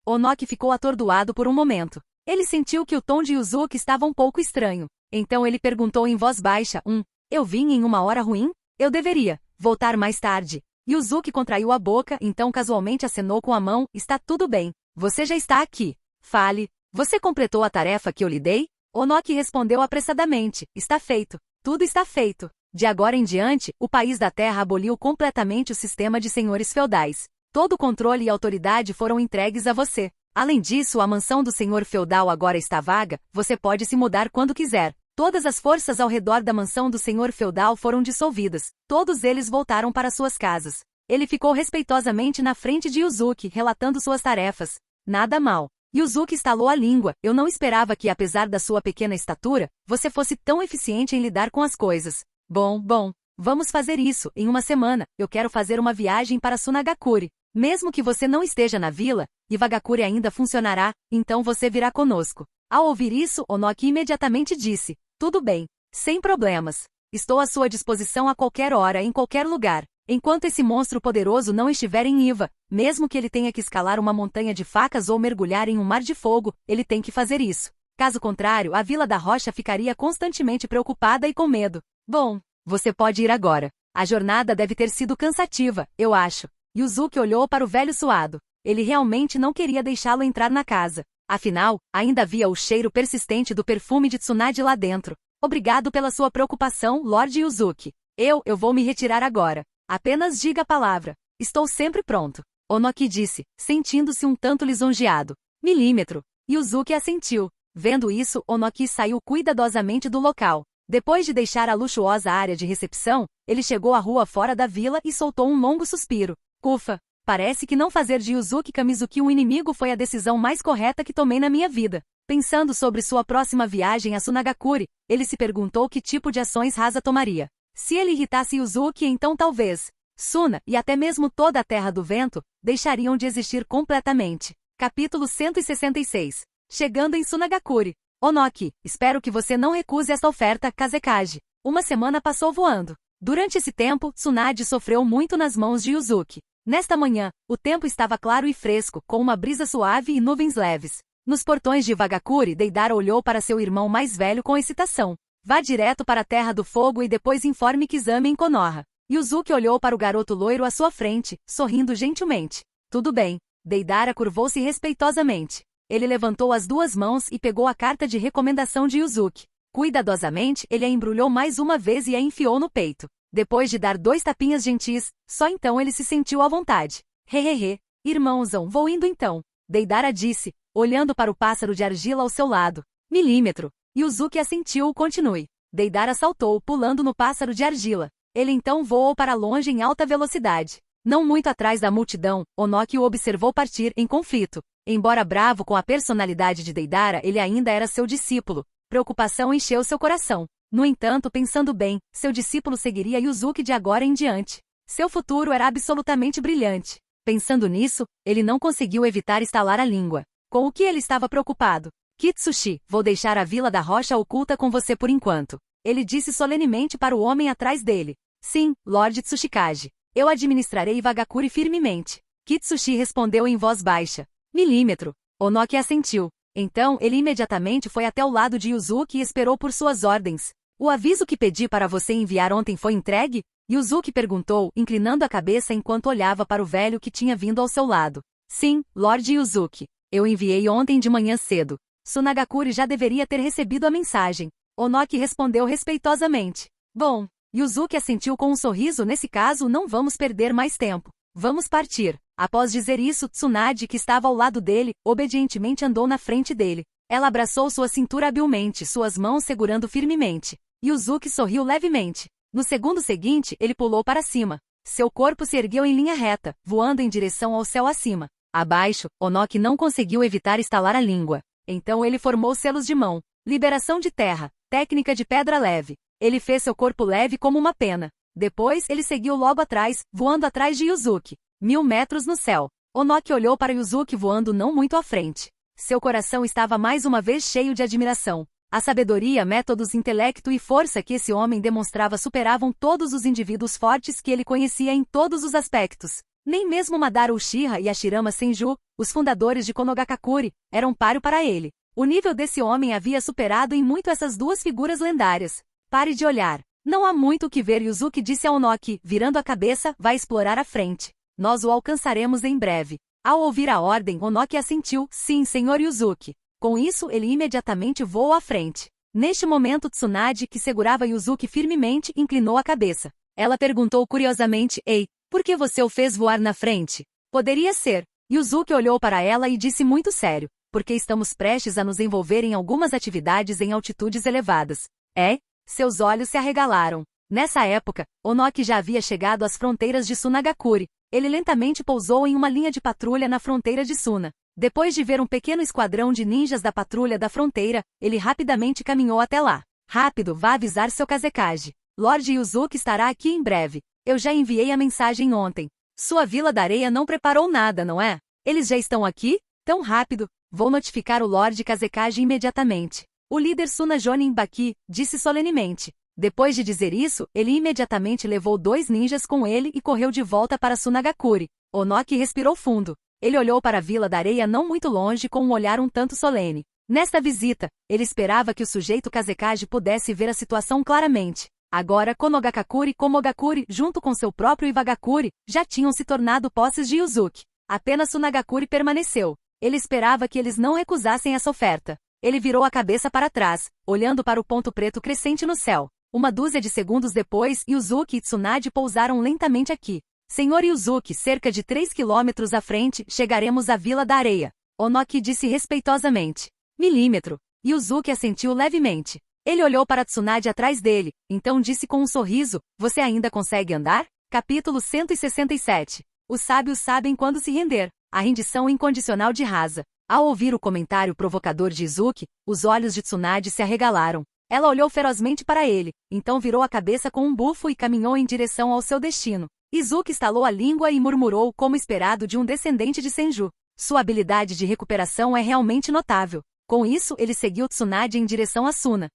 Speaker 2: Onoki ficou atordoado por um momento. Ele sentiu que o tom de Yuzuki estava um pouco estranho. Então ele perguntou em voz baixa, eu vim em uma hora ruim? Eu deveria voltar mais tarde. Yuzuki contraiu a boca, então casualmente acenou com a mão, está tudo bem. Você já está aqui. Fale. Você completou a tarefa que eu lhe dei? Onoki respondeu apressadamente, está feito. Tudo está feito. De agora em diante, o país da Terra aboliu completamente o sistema de senhores feudais. Todo o controle e autoridade foram entregues a você. Além disso, a mansão do senhor feudal agora está vaga, você pode se mudar quando quiser. Todas as forças ao redor da mansão do senhor feudal foram dissolvidas. Todos eles voltaram para suas casas. Ele ficou respeitosamente na frente de Yuzuki, relatando suas tarefas. Nada mal. Yuzuki estalou a língua. Eu não esperava que, apesar da sua pequena estatura, você fosse tão eficiente em lidar com as coisas. Bom, vamos fazer isso. Em uma semana, eu quero fazer uma viagem para Sunagakure. Mesmo que você não esteja na vila, Iwagakure ainda funcionará, então você virá conosco. Ao ouvir isso, Onoki imediatamente disse, tudo bem, sem problemas. Estou à sua disposição a qualquer hora, em qualquer lugar. Enquanto esse monstro poderoso não estiver em Iwa, mesmo que ele tenha que escalar uma montanha de facas ou mergulhar em um mar de fogo, ele tem que fazer isso. Caso contrário, a Vila da Rocha ficaria constantemente preocupada e com medo. Bom, você pode ir agora. A jornada deve ter sido cansativa, eu acho. Yuzuki olhou para o velho suado. Ele realmente não queria deixá-lo entrar na casa. Afinal, ainda havia o cheiro persistente do perfume de Tsunade lá dentro. Obrigado pela sua preocupação, Lord Yuzuki. Eu vou me retirar agora. Apenas diga a palavra. Estou sempre pronto. Onoki disse, sentindo-se um tanto lisonjeado. Milímetro. Yuzuki assentiu. Vendo isso, Onoki saiu cuidadosamente do local. Depois de deixar a luxuosa área de recepção, ele chegou à rua fora da vila e soltou um longo suspiro. Ufa! Parece que não fazer de Yuzuki Kamizuki um inimigo foi a decisão mais correta que tomei na minha vida. Pensando sobre sua próxima viagem a Sunagakure, ele se perguntou que tipo de ações Rasa tomaria. Se ele irritasse Yuzuki, então talvez Suna, e até mesmo toda a Terra do Vento, deixariam de existir completamente. Capítulo 166. Chegando em Sunagakure. Onoki, espero que você não recuse esta oferta, Kazekage. Uma semana passou voando. Durante esse tempo, Tsunade sofreu muito nas mãos de Yuzuki. Nesta manhã, o tempo estava claro e fresco, com uma brisa suave e nuvens leves. Nos portões de Vagakure, Deidara olhou para seu irmão mais velho com excitação. Vá direto para a Terra do Fogo e depois informe Kizami em Konoha. Yuzuki olhou para o garoto loiro à sua frente, sorrindo gentilmente. Tudo bem. Deidara curvou-se respeitosamente. Ele levantou as duas mãos e pegou a carta de recomendação de Yuzuki. Cuidadosamente, ele a embrulhou mais uma vez e a enfiou no peito. Depois de dar 2 tapinhas gentis, só então ele se sentiu à vontade. Hehehe, irmãozão, vou indo então. Deidara disse, olhando para o pássaro de argila ao seu lado. Milímetro. Yuzuki assentiu, continue. Deidara saltou, pulando no pássaro de argila. Ele então voou para longe em alta velocidade. Não muito atrás da multidão, Onoki o observou partir em conflito. Embora bravo com a personalidade de Deidara, ele ainda era seu discípulo. Preocupação encheu seu coração. No entanto, pensando bem, seu discípulo seguiria Yuzuki de agora em diante. Seu futuro era absolutamente brilhante. Pensando nisso, ele não conseguiu evitar estalar a língua. Com o que ele estava preocupado? Kitsushi, vou deixar a Vila da Rocha oculta com você por enquanto. Ele disse solenemente para o homem atrás dele. Sim, Lord Tsushikage. Eu administrarei Vagakure firmemente. Kitsushi respondeu em voz baixa. Milímetro. Onoki assentiu. Então, ele imediatamente foi até o lado de Yuzuki e esperou por suas ordens. O aviso que pedi para você enviar ontem foi entregue? Yuzuki perguntou, inclinando a cabeça enquanto olhava para o velho que tinha vindo ao seu lado. Sim, Lord Yuzuki. Eu enviei ontem de manhã cedo. Sunagakure já deveria ter recebido a mensagem. Onoki respondeu respeitosamente. Bom, Yuzuki assentiu com um sorriso. Nesse caso, não vamos perder mais tempo. Vamos partir. Após dizer isso, Tsunade, que estava ao lado dele, obedientemente andou na frente dele. Ela abraçou sua cintura habilmente, suas mãos segurando firmemente. Yuzuki sorriu levemente. No segundo seguinte, ele pulou para cima. Seu corpo se ergueu em linha reta, voando em direção ao céu acima. Abaixo, Onoki não conseguiu evitar estalar a língua. Então ele formou selos de mão. Liberação de terra. Técnica de pedra leve. Ele fez seu corpo leve como uma pena. Depois, ele seguiu logo atrás, voando atrás de Yuzuki. 1000 metros no céu. Onoki olhou para Yuzuki voando não muito à frente. Seu coração estava mais uma vez cheio de admiração. A sabedoria, métodos, intelecto e força que esse homem demonstrava superavam todos os indivíduos fortes que ele conhecia em todos os aspectos. Nem mesmo Madara Uchiha e Hashirama Senju, os fundadores de Konogakakure, eram páreo para ele. O nível desse homem havia superado em muito essas duas figuras lendárias. Pare de olhar. Não há muito o que ver, Yuzuki disse a Onoki, virando a cabeça, vai explorar a frente. Nós o alcançaremos em breve. Ao ouvir a ordem, Onoki assentiu, sim, senhor Yuzuki. Com isso, ele imediatamente voou à frente. Neste momento, Tsunade, que segurava Yuzuki firmemente, inclinou a cabeça. Ela perguntou curiosamente, ei, por que você o fez voar na frente? Poderia ser. Yuzuki olhou para ela e disse muito sério, porque estamos prestes a nos envolver em algumas atividades em altitudes elevadas. É? Seus olhos se arregalaram. Nessa época, Onoki já havia chegado às fronteiras de Sunagakure. Ele lentamente pousou em uma linha de patrulha na fronteira de Suna. Depois de ver um pequeno esquadrão de ninjas da patrulha da fronteira, ele rapidamente caminhou até lá. Rápido, vá avisar seu Kazekage. Lord Yuzuki estará aqui em breve. Eu já enviei a mensagem ontem. Sua Vila da Areia não preparou nada, não é? Eles já estão aqui? Tão rápido. Vou notificar o Lord Kazekage imediatamente. O líder Suna Jonin Baki disse solenemente. Depois de dizer isso, ele imediatamente levou 2 ninjas com ele e correu de volta para Sunagakure. Onoki respirou fundo. Ele olhou para a Vila da Areia não muito longe com um olhar um tanto solene. Nesta visita, ele esperava que o sujeito Kazekage pudesse ver a situação claramente. Agora Konogakakure e Komogakure, junto com seu próprio Iwagakure, já tinham se tornado posses de Yuzuki. Apenas Sunagakure permaneceu. Ele esperava que eles não recusassem essa oferta. Ele virou a cabeça para trás, olhando para o ponto preto crescente no céu. Uma dúzia de segundos depois, Yuzuki e Tsunade pousaram lentamente aqui. Senhor Yuzuki, cerca de 3 quilômetros à frente, chegaremos à Vila da Areia. Onoki disse respeitosamente. Milímetro. Yuzuki assentiu levemente. Ele olhou para Tsunade atrás dele, então disse com um sorriso, você ainda consegue andar? Capítulo 167. Os sábios sabem quando se render. A rendição incondicional de Rasa. Ao ouvir o comentário provocador de Izuki, os olhos de Tsunade se arregalaram. Ela olhou ferozmente para ele, então virou a cabeça com um bufo e caminhou em direção ao seu destino. Izuki estalou a língua e murmurou como esperado de um descendente de Senju. Sua habilidade de recuperação é realmente notável. Com isso, ele seguiu Tsunade em direção a Suna.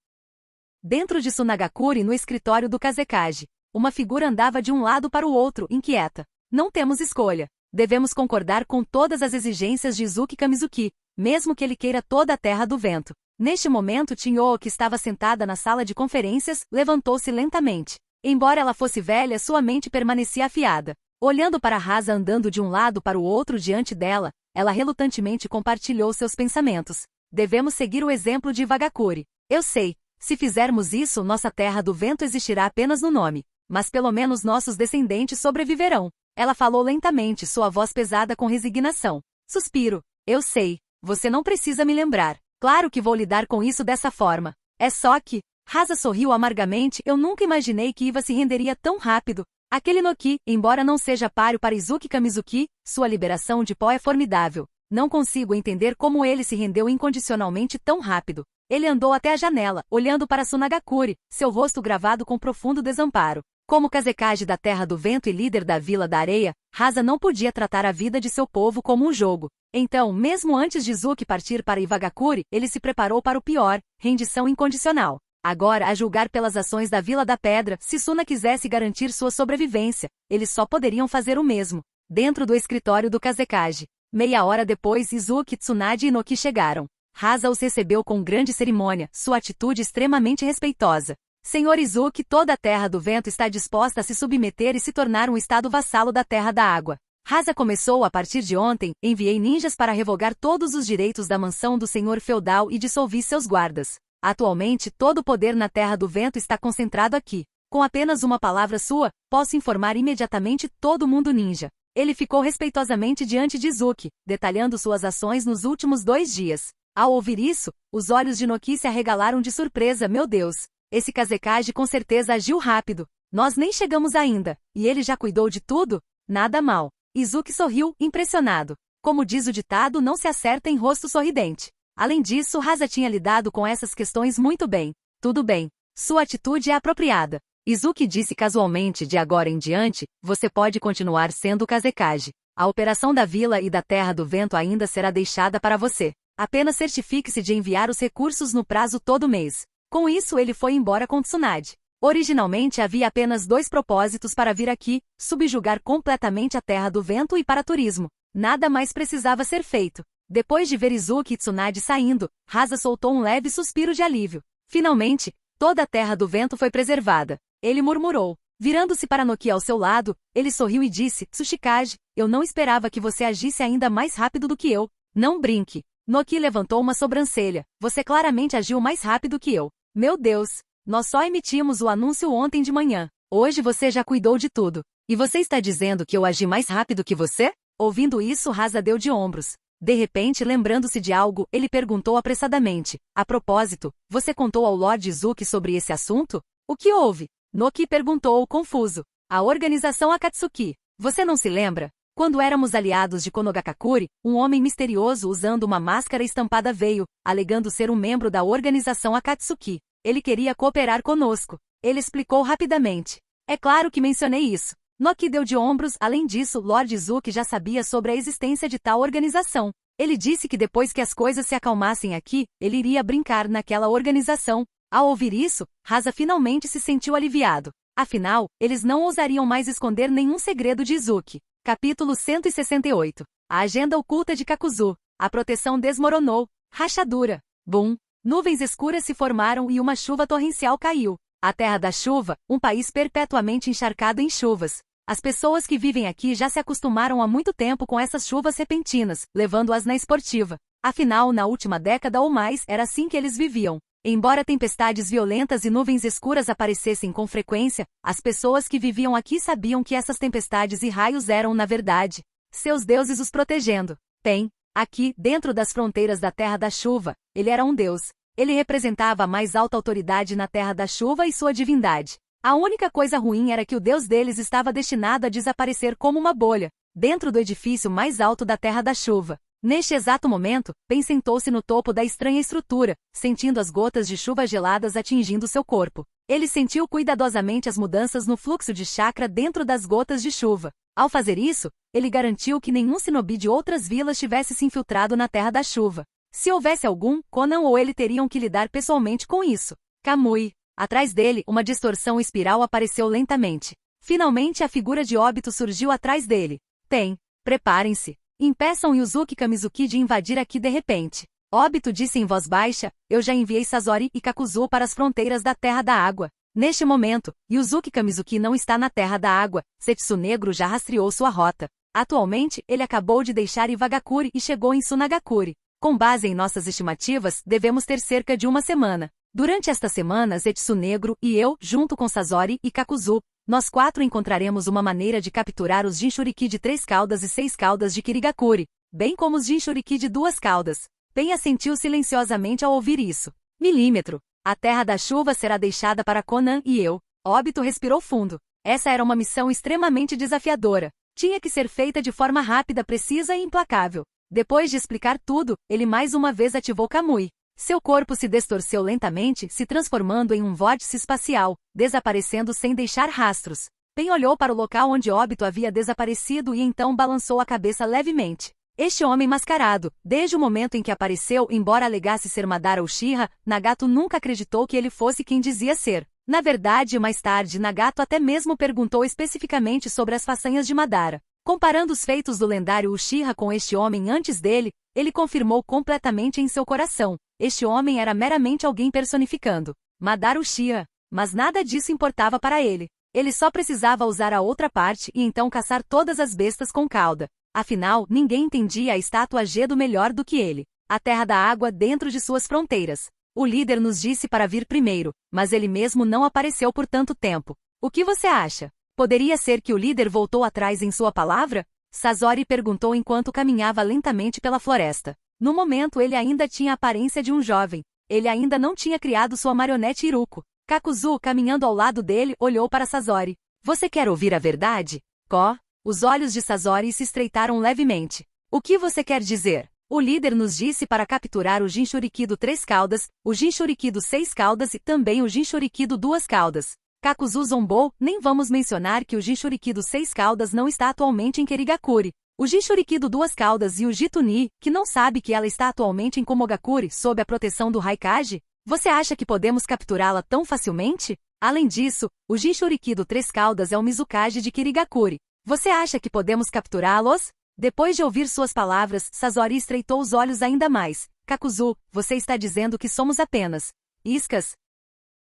Speaker 2: Dentro de Sunagakure, no escritório do Kazekage, uma figura andava de um lado para o outro, inquieta. Não temos escolha. Devemos concordar com todas as exigências de Izuki Kamizuki, mesmo que ele queira toda a Terra do Vento. Neste momento, Chinho, que estava sentada na sala de conferências, levantou-se lentamente. Embora ela fosse velha, sua mente permanecia afiada. Olhando para Rasa andando de um lado para o outro diante dela, ela relutantemente compartilhou seus pensamentos. Devemos seguir o exemplo de Iwagakure. Eu sei, se fizermos isso, nossa Terra do Vento existirá apenas no nome. Mas pelo menos nossos descendentes sobreviverão. Ela falou lentamente, sua voz pesada com resignação. Suspiro. Eu sei. Você não precisa me lembrar. Claro que vou lidar com isso dessa forma. É só que... Rasa sorriu amargamente, eu nunca imaginei que Iwa se renderia tão rápido. Aquele Noki, embora não seja páreo para Izuki Kamizuki, sua liberação de pó é formidável. Não consigo entender como ele se rendeu incondicionalmente tão rápido. Ele andou até a janela, olhando para Sunagakure, seu rosto gravado com profundo desamparo. Como Kazekage da Terra do Vento e líder da Vila da Areia, Rasa não podia tratar a vida de seu povo como um jogo. Então, mesmo antes de Izuki partir para Iwagakure, ele se preparou para o pior, rendição incondicional. Agora, a julgar pelas ações da Vila da Pedra, se Suna quisesse garantir sua sobrevivência, eles só poderiam fazer o mesmo. Dentro do escritório do Kazekage. Meia hora depois, Izuki, Tsunade e Noki chegaram. Rasa os recebeu com grande cerimônia, sua atitude extremamente respeitosa. Senhor Izuki, toda a Terra do Vento está disposta a se submeter e se tornar um estado vassalo da Terra da Água. Rasa começou a partir de ontem, enviei ninjas para revogar todos os direitos da mansão do senhor feudal e dissolvi seus guardas. Atualmente, todo o poder na Terra do Vento está concentrado aqui. Com apenas uma palavra sua, posso informar imediatamente todo mundo ninja. Ele ficou respeitosamente diante de Izuki, detalhando suas ações nos últimos 2 dias. Ao ouvir isso, os olhos de Noki se arregalaram de surpresa. Meu Deus! Esse Kazekage com certeza agiu rápido. Nós nem chegamos ainda, e ele já cuidou de tudo? Nada mal. Izuki sorriu, impressionado. Como diz o ditado, não se acerta em rosto sorridente. Além disso, Rasa tinha lidado com essas questões muito bem. Tudo bem. Sua atitude é apropriada. Izuki disse casualmente, de agora em diante, você pode continuar sendo o Kazekage. A operação da vila e da Terra do Vento ainda será deixada para você. Apenas certifique-se de enviar os recursos no prazo todo mês. Com isso ele foi embora com Tsunade. Originalmente havia apenas 2 propósitos para vir aqui, subjugar completamente a Terra do Vento e para turismo. Nada mais precisava ser feito. Depois de ver Izuki e Tsunade saindo, Rasa soltou um leve suspiro de alívio. Finalmente, toda a Terra do Vento foi preservada. Ele murmurou. Virando-se para Noki ao seu lado, ele sorriu e disse, Tsuchikage, eu não esperava que você agisse ainda mais rápido do que eu. Não brinque. Noki levantou uma sobrancelha. Você claramente agiu mais rápido que eu. Meu Deus! Nós só emitimos o anúncio ontem de manhã. Hoje você já cuidou de tudo. E você está dizendo que eu agi mais rápido que você? Ouvindo isso, Rasa deu de ombros. De repente, lembrando-se de algo, ele perguntou apressadamente. A propósito, você contou ao Lord Izuki sobre esse assunto? O que houve? Noki perguntou, confuso. A organização Akatsuki. Você não se lembra? Quando éramos aliados de Konogakakure, um homem misterioso usando uma máscara estampada veio, alegando ser um membro da organização Akatsuki. Ele queria cooperar conosco. Ele explicou rapidamente. É claro que mencionei isso. Noki deu de ombros, além disso, Lord Izuki já sabia sobre a existência de tal organização. Ele disse que depois que as coisas se acalmassem aqui, ele iria brincar naquela organização. Ao ouvir isso, Rasa finalmente se sentiu aliviado. Afinal, eles não ousariam mais esconder nenhum segredo de Izuki. Capítulo 168. A agenda oculta de Kakuzu. A proteção desmoronou. Rachadura. Bum. Nuvens escuras se formaram e uma chuva torrencial caiu. A terra da chuva, um país perpetuamente encharcado em chuvas. As pessoas que vivem aqui já se acostumaram há muito tempo com essas chuvas repentinas, levando-as na esportiva. Afinal, na última década ou mais, era assim que eles viviam. Embora tempestades violentas e nuvens escuras aparecessem com frequência, as pessoas que viviam aqui sabiam que essas tempestades e raios eram, na verdade, seus deuses os protegendo. Bem, aqui, dentro das fronteiras da Terra da Chuva, ele era um deus. Ele representava a mais alta autoridade na Terra da Chuva e sua divindade. A única coisa ruim era que o deus deles estava destinado a desaparecer como uma bolha, dentro do edifício mais alto da Terra da Chuva. Neste exato momento, Pen sentou-se no topo da estranha estrutura, sentindo as gotas de chuva geladas atingindo seu corpo. Ele sentiu cuidadosamente as mudanças no fluxo de chakra dentro das gotas de chuva. Ao fazer isso, ele garantiu que nenhum shinobi de outras vilas tivesse se infiltrado na Terra da Chuva. Se houvesse algum, Conan ou ele teriam que lidar pessoalmente com isso. Kamui. Atrás dele, uma distorção espiral apareceu lentamente. Finalmente a figura de Obito surgiu atrás dele. Pen, preparem-se. Impeçam Yuzuki Kamizuki de invadir aqui de repente. Obito disse em voz baixa, eu já enviei Sasori e Kakuzu para as fronteiras da Terra da Água. Neste momento, Yuzuki Kamizuki não está na Terra da Água, Setsu Negro já rastreou sua rota. Atualmente, ele acabou de deixar Iwagakure e chegou em Sunagakure. Com base em nossas estimativas, devemos ter cerca de uma semana. Durante esta semana, Zetsu Negro e eu, junto com Sasori e Kakuzu, nós 4 encontraremos uma maneira de capturar os Jinchuriki de 3 caudas e 6 caudas de Kirigakure, bem como os Jinchuriki de 2 caudas. Pen assentiu silenciosamente ao ouvir isso. Milímetro. A Terra da Chuva será deixada para Conan e eu. Obito respirou fundo. Essa era uma missão extremamente desafiadora. Tinha que ser feita de forma rápida, precisa e implacável. Depois de explicar tudo, ele mais uma vez ativou Kamui. Seu corpo se distorceu lentamente, se transformando em um vórtice espacial, desaparecendo sem deixar rastros. Pen olhou para o local onde Obito havia desaparecido e então balançou a cabeça levemente. Este homem mascarado, desde o momento em que apareceu, embora alegasse ser Madara Uchiha, Nagato nunca acreditou que ele fosse quem dizia ser. Na verdade, mais tarde, Nagato até mesmo perguntou especificamente sobre as façanhas de Madara. Comparando os feitos do lendário Uchiha com este homem antes dele, ele confirmou completamente em seu coração. Este homem era meramente alguém personificando Madara Uchiha, mas nada disso importava para ele. Ele só precisava usar a outra parte e então caçar todas as bestas com cauda. Afinal, ninguém entendia a estátua Gedo melhor do que ele. A Terra da Água dentro de suas fronteiras. O líder nos disse para vir primeiro, mas ele mesmo não apareceu por tanto tempo. O que você acha? Poderia ser que o líder voltou atrás em sua palavra? Sasori perguntou enquanto caminhava lentamente pela floresta. No momento ele ainda tinha a aparência de um jovem. Ele ainda não tinha criado sua marionete Iruko. Kakuzu, caminhando ao lado dele, olhou para Sasori. Você quer ouvir a verdade? Ko? Os olhos de Sasori se estreitaram levemente. O que você quer dizer? O líder nos disse para capturar o Jinchuriki do 3 caudas, o Jinchuriki do 6 caudas e também o Jinchuriki do 2 caudas. Kakuzu zombou, nem vamos mencionar que o Jinchuriki do 6 caudas não está atualmente em Kirigakure. O Jinchuriki do 2 caudas e o Jituni, que não sabe que ela está atualmente em Komogakure sob a proteção do Raikage? Você acha que podemos capturá-la tão facilmente? Além disso, o Jinchuriki do 3 caudas é o Mizukage de Kirigakure. Você acha que podemos capturá-los? Depois de ouvir suas palavras, Sasori estreitou os olhos ainda mais. Kakuzu, você está dizendo que somos apenas iscas?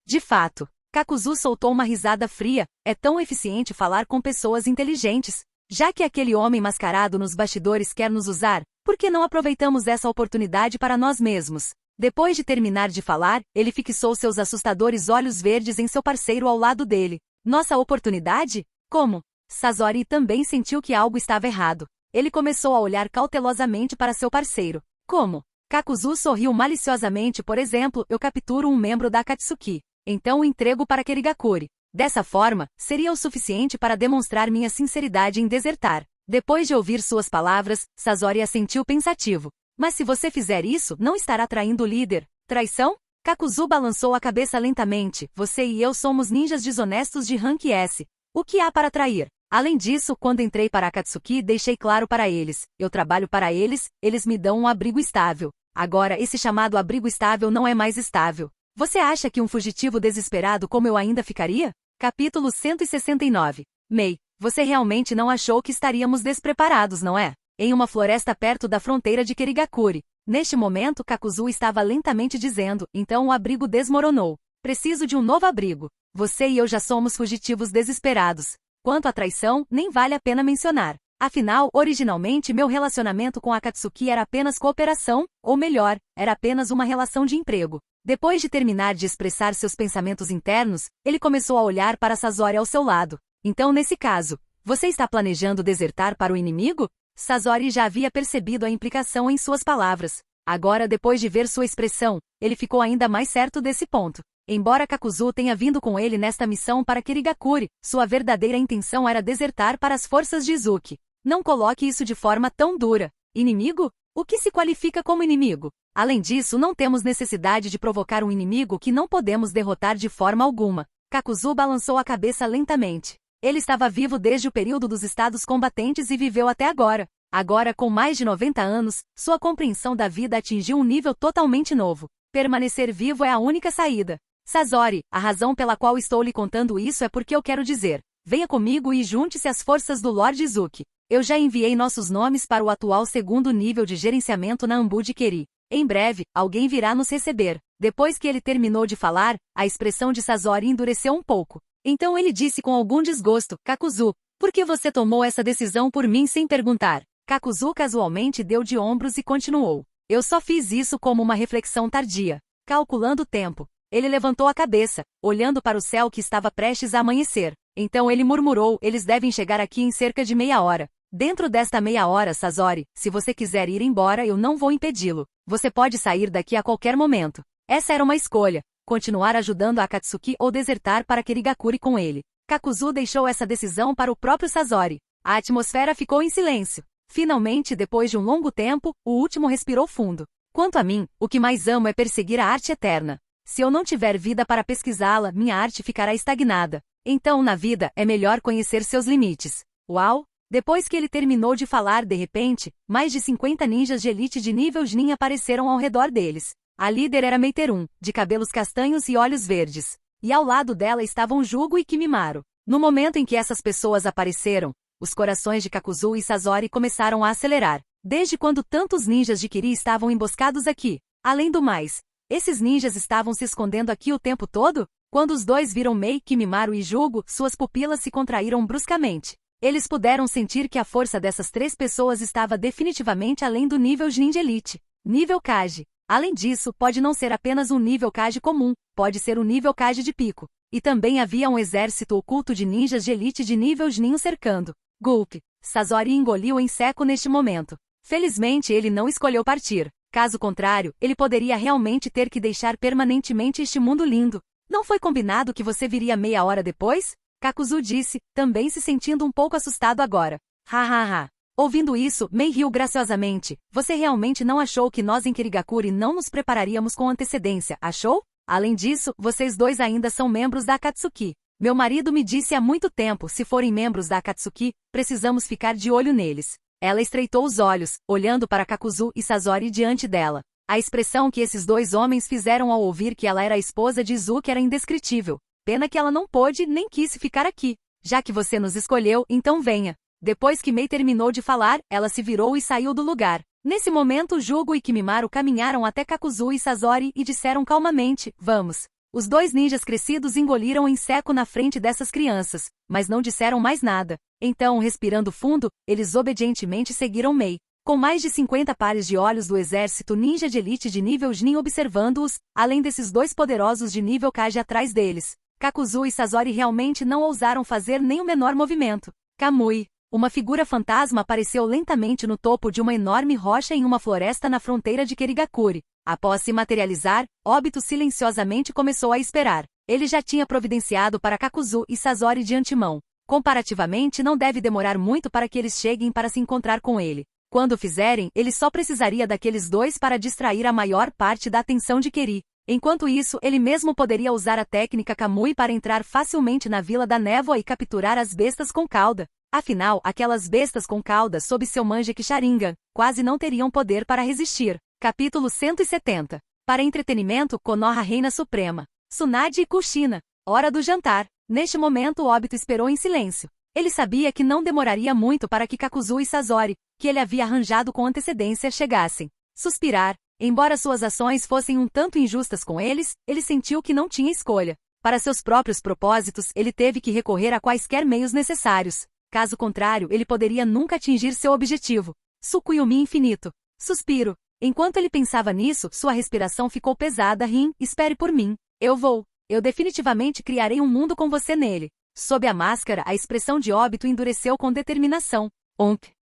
Speaker 2: De fato. Kakuzu soltou uma risada fria. É tão eficiente falar com pessoas inteligentes. Já que aquele homem mascarado nos bastidores quer nos usar, por que não aproveitamos essa oportunidade para nós mesmos? Depois de terminar de falar, ele fixou seus assustadores olhos verdes em seu parceiro ao lado dele. Nossa oportunidade? Como? Sasori também sentiu que algo estava errado. Ele começou a olhar cautelosamente para seu parceiro. Como? Kakuzu sorriu maliciosamente. Por exemplo, eu capturo um membro da Akatsuki. Então o entrego para Kirigakure. Dessa forma, seria o suficiente para demonstrar minha sinceridade em desertar. Depois de ouvir suas palavras, Sasori assentiu pensativo. Mas se você fizer isso, não estará traindo o líder. Traição? Kakuzu balançou a cabeça lentamente. Você e eu somos ninjas desonestos de rank S. O que há para trair? Além disso, quando entrei para Akatsuki, deixei claro para eles. Eu trabalho para eles, eles me dão um abrigo estável. Agora, esse chamado abrigo estável não é mais estável. Você acha que um fugitivo desesperado como eu ainda ficaria? Capítulo 169. Mei, você realmente não achou que estaríamos despreparados, não é? Em uma floresta perto da fronteira de Kirigakure. Neste momento, Kakuzu estava lentamente dizendo, então o abrigo desmoronou. Preciso de um novo abrigo. Você e eu já somos fugitivos desesperados. Quanto à traição, nem vale a pena mencionar. Afinal, originalmente meu relacionamento com Akatsuki era apenas cooperação, ou melhor, era apenas uma relação de emprego. Depois de terminar de expressar seus pensamentos internos, ele começou a olhar para Sasori ao seu lado. Então, nesse caso, você está planejando desertar para o inimigo? Sasori já havia percebido a implicação em suas palavras. Agora, depois de ver sua expressão, ele ficou ainda mais certo desse ponto. Embora Kakuzu tenha vindo com ele nesta missão para Kirigakuri, sua verdadeira intenção era desertar para as forças de Izuki. Não coloque isso de forma tão dura. Inimigo? O que se qualifica como inimigo? Além disso, não temos necessidade de provocar um inimigo que não podemos derrotar de forma alguma. Kakuzu balançou a cabeça lentamente. Ele estava vivo desde o período dos estados combatentes e viveu até agora. Agora, com mais de 90 anos, sua compreensão da vida atingiu um nível totalmente novo. Permanecer vivo é a única saída. Sasori, a razão pela qual estou lhe contando isso é porque eu quero dizer. Venha comigo e junte-se às forças do Lord Izuki. Eu já enviei nossos nomes para o atual segundo nível de gerenciamento na Anbu de Keri. Em breve, alguém virá nos receber. Depois que ele terminou de falar, a expressão de Sasori endureceu um pouco. Então ele disse com algum desgosto, Kakuzu, por que você tomou essa decisão por mim sem perguntar? Kakuzu casualmente deu de ombros e continuou. Eu só fiz isso como uma reflexão tardia. Calculando o tempo. Ele levantou a cabeça, olhando para o céu que estava prestes a amanhecer. Então ele murmurou, eles devem chegar aqui em cerca de meia hora. Dentro desta meia hora, Sasori, se você quiser ir embora eu não vou impedi-lo. Você pode sair daqui a qualquer momento. Essa era uma escolha. Continuar ajudando a Akatsuki ou desertar para Kirigakuri com ele. Kakuzu deixou essa decisão para o próprio Sasori. A atmosfera ficou em silêncio. Finalmente, depois de um longo tempo, o último respirou fundo. Quanto a mim, o que mais amo é perseguir a arte eterna. Se eu não tiver vida para pesquisá-la, minha arte ficará estagnada. Então, na vida, é melhor conhecer seus limites. Uau! Depois que ele terminou de falar, de repente, mais de 50 ninjas de elite de nível Chunin apareceram ao redor deles. A líder era Meiterum, de cabelos castanhos e olhos verdes. E ao lado dela estavam Jugo e Kimimaro. No momento em que essas pessoas apareceram, os corações de Kakuzu e Sasori começaram a acelerar. Desde quando tantos ninjas de Kiri estavam emboscados aqui? Além do mais, esses ninjas estavam se escondendo aqui o tempo todo? Quando os dois viram Mei, Kimimaro e Jugo, suas pupilas se contraíram bruscamente. Eles puderam sentir que a força dessas três pessoas estava definitivamente além do nível Chunin de Elite. Nível Kage. Além disso, pode não ser apenas um nível Kage comum, pode ser um nível Kage de pico. E também havia um exército oculto de ninjas de elite de nível Chunin o cercando. Gulp. Sasori engoliu em seco neste momento. Felizmente ele não escolheu partir. Caso contrário, ele poderia realmente ter que deixar permanentemente este mundo lindo. Não foi combinado que você viria meia hora depois? Kakuzu disse, também se sentindo um pouco assustado agora. Ha. Ouvindo isso, Mei riu graciosamente. Você realmente não achou que nós em Kirigakuri não nos prepararíamos com antecedência, achou? Além disso, vocês dois ainda são membros da Akatsuki. Meu marido me disse há muito tempo, se forem membros da Akatsuki, precisamos ficar de olho neles. Ela estreitou os olhos, olhando para Kakuzu e Sasori diante dela. A expressão que esses dois homens fizeram ao ouvir que ela era a esposa de Izuki era indescritível. Pena que ela não pôde nem quis ficar aqui. Já que você nos escolheu, então venha. Depois que Mei terminou de falar, ela se virou e saiu do lugar. Nesse momento, Jugo e Kimimaro caminharam até Kakuzu e Sasori e disseram calmamente, vamos. Os dois ninjas crescidos engoliram em seco na frente dessas crianças, mas não disseram mais nada. Então, respirando fundo, eles obedientemente seguiram Mei. Com mais de 50 pares de olhos do exército ninja de elite de nível Chunin observando-os, além desses dois poderosos de nível Kage atrás deles. Kakuzu e Sasori realmente não ousaram fazer nem o menor movimento. Kamui. Uma figura fantasma apareceu lentamente no topo de uma enorme rocha em uma floresta na fronteira de Kirigakuri. Após se materializar, Obito silenciosamente começou a esperar. Ele já tinha providenciado para Kakuzu e Sasori de antemão. Comparativamente, não deve demorar muito para que eles cheguem para se encontrar com ele. Quando o fizerem, ele só precisaria daqueles dois para distrair a maior parte da atenção de Keri. Enquanto isso, ele mesmo poderia usar a técnica Kamui para entrar facilmente na Vila da Névoa e capturar as bestas com cauda. Afinal, aquelas bestas com cauda sob seu Mangekyou Sharingan quase não teriam poder para resistir. Capítulo 170. Para entretenimento, Konoha Reina Suprema. Tsunade e Kushina. Hora do jantar. Neste momento, Obito esperou em silêncio. Ele sabia que não demoraria muito para que Kakuzu e Sasori, que ele havia arranjado com antecedência, chegassem. Suspirar. Embora suas ações fossem um tanto injustas com eles, ele sentiu que não tinha escolha. Para seus próprios propósitos, ele teve que recorrer a quaisquer meios necessários. Caso contrário, ele poderia nunca atingir seu objetivo. Tsukuyomi infinito. Suspiro. Enquanto ele pensava nisso, sua respiração ficou pesada. Rin, espere por mim. Eu vou. Eu definitivamente criarei um mundo com você nele. Sob a máscara, a expressão de Obito endureceu com determinação.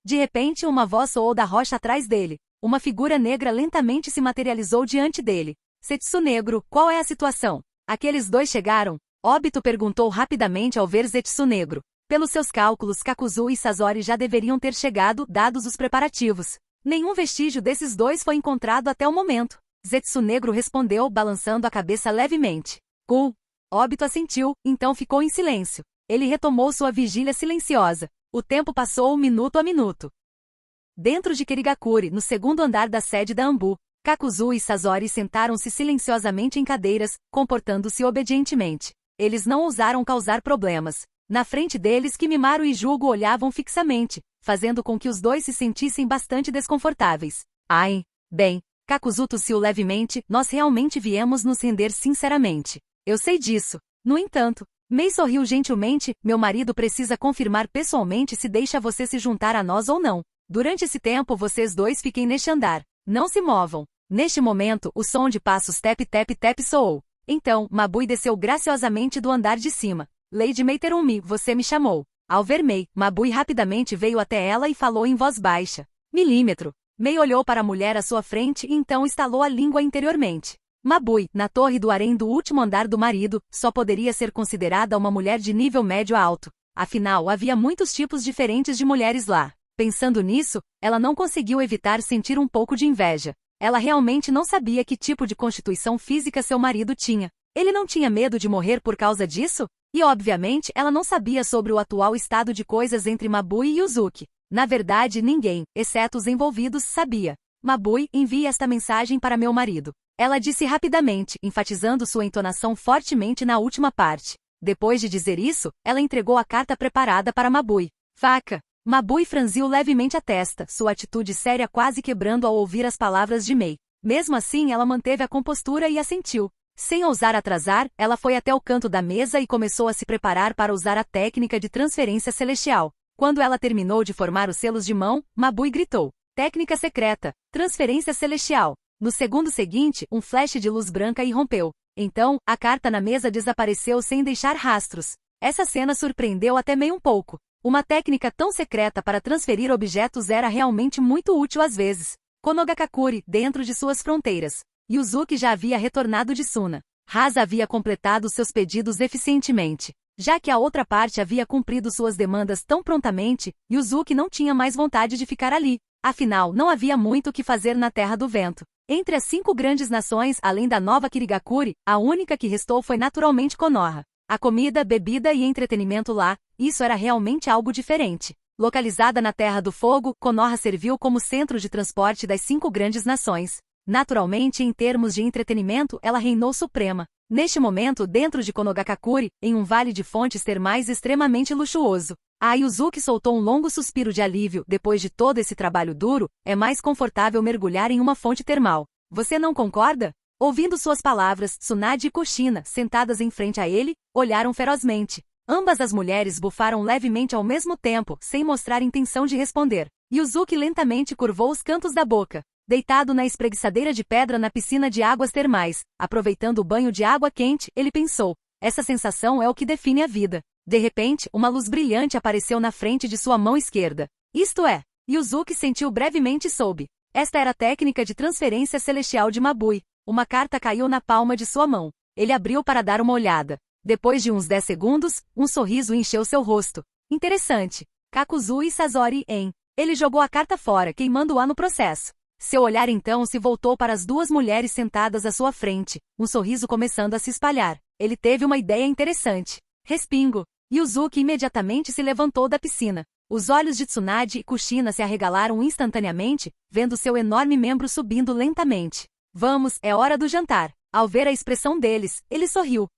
Speaker 2: De repente, uma voz soou da rocha atrás dele. Uma figura negra lentamente se materializou diante dele. Zetsu Negro, qual é a situação? Aqueles dois chegaram? Obito perguntou rapidamente ao ver Zetsu Negro. Pelos seus cálculos, Kakuzu e Sasori já deveriam ter chegado, dados os preparativos. Nenhum vestígio desses dois foi encontrado até o momento. Zetsu Negro respondeu, balançando a cabeça levemente. Obito assentiu, então ficou em silêncio. Ele retomou sua vigília silenciosa. O tempo passou minuto a minuto. Dentro de Kirigakuri, no segundo andar da sede da Anbu, Kakuzu e Sasori sentaram-se silenciosamente em cadeiras, comportando-se obedientemente. Eles não ousaram causar problemas. Na frente deles, Kimimaro e Jugo olhavam fixamente, fazendo com que os dois se sentissem bastante desconfortáveis. Bem, Kakuzu tossiu levemente, nós realmente viemos nos render sinceramente. Eu sei disso. No entanto, Mei sorriu gentilmente, meu marido precisa confirmar pessoalmente se deixa você se juntar a nós ou não. Durante esse tempo vocês dois fiquem neste andar. Não se movam. Neste momento, o som de passos tap-tap-tap soou. Então, Mabui desceu graciosamente do andar de cima. Lady Meiterumi, você me chamou. Ao ver Mei, Mabui rapidamente veio até ela e falou em voz baixa. Milímetro. Mei olhou para a mulher à sua frente e então estalou a língua interiormente. Mabui, na torre do harém do último andar do marido, só poderia ser considerada uma mulher de nível médio a alto. Afinal, havia muitos tipos diferentes de mulheres lá. Pensando nisso, ela não conseguiu evitar sentir um pouco de inveja. Ela realmente não sabia que tipo de constituição física seu marido tinha. Ele não tinha medo de morrer por causa disso? E obviamente ela não sabia sobre o atual estado de coisas entre Mabui e Yuzuki. Na verdade, ninguém, exceto os envolvidos, sabia. Mabui, envie esta mensagem para meu marido. Ela disse rapidamente, enfatizando sua entonação fortemente na última parte. Depois de dizer isso, ela entregou a carta preparada para Mabui. Faca. Mabui franziu levemente a testa, sua atitude séria quase quebrando ao ouvir as palavras de Mei. Mesmo assim, ela manteve a compostura e assentiu. Sem ousar atrasar, ela foi até o canto da mesa e começou a se preparar para usar a técnica de transferência celestial. Quando ela terminou de formar os selos de mão, Mabui gritou. Técnica secreta. Transferência celestial. No segundo seguinte, um flash de luz branca irrompeu. Então, a carta na mesa desapareceu sem deixar rastros. Essa cena surpreendeu até Mei um pouco. Uma técnica tão secreta para transferir objetos era realmente muito útil às vezes. Konogakakuri, dentro de suas fronteiras. Yuzuki já havia retornado de Suna. Hasa havia completado seus pedidos eficientemente. Já que a outra parte havia cumprido suas demandas tão prontamente, Yuzuki não tinha mais vontade de ficar ali. Afinal, não havia muito o que fazer na Terra do Vento. Entre as 5 grandes nações, além da nova Kirigakuri, a única que restou foi naturalmente Konoha. A comida, bebida e entretenimento lá, isso era realmente algo diferente. Localizada na Terra do Fogo, Konoha serviu como centro de transporte das 5 grandes nações. Naturalmente, em termos de entretenimento, ela reinou suprema. Neste momento, dentro de Konogakakuri, em um vale de fontes termais extremamente luxuoso. A Yuzuki soltou um longo suspiro de alívio. Depois de todo esse trabalho duro, é mais confortável mergulhar em uma fonte termal. Você não concorda? Ouvindo suas palavras, Tsunade e Kushina, sentadas em frente a ele, olharam ferozmente. Ambas as mulheres bufaram levemente ao mesmo tempo, sem mostrar intenção de responder. Yuzuki lentamente curvou os cantos da boca. Deitado na espreguiçadeira de pedra na piscina de águas termais, aproveitando o banho de água quente, ele pensou. Essa sensação é o que define a vida. De repente, uma luz brilhante apareceu na frente de sua mão esquerda. Isto é, Yuzuki sentiu brevemente e soube. Esta era a técnica de transferência celestial de Mabui. Uma carta caiu na palma de sua mão. Ele abriu para dar uma olhada. Depois de uns 10 segundos, um sorriso encheu seu rosto. Interessante. Kakuzu e Sasori, hein? Ele jogou a carta fora, queimando-a no processo. Seu olhar então se voltou para as 2 mulheres sentadas à sua frente, um sorriso começando a se espalhar. Ele teve uma ideia interessante. Respingo. Yuzuki imediatamente se levantou da piscina. Os olhos de Tsunade e Kushina se arregalaram instantaneamente, vendo seu enorme membro subindo lentamente. Vamos, é hora do jantar. Ao ver a expressão deles, ele sorriu.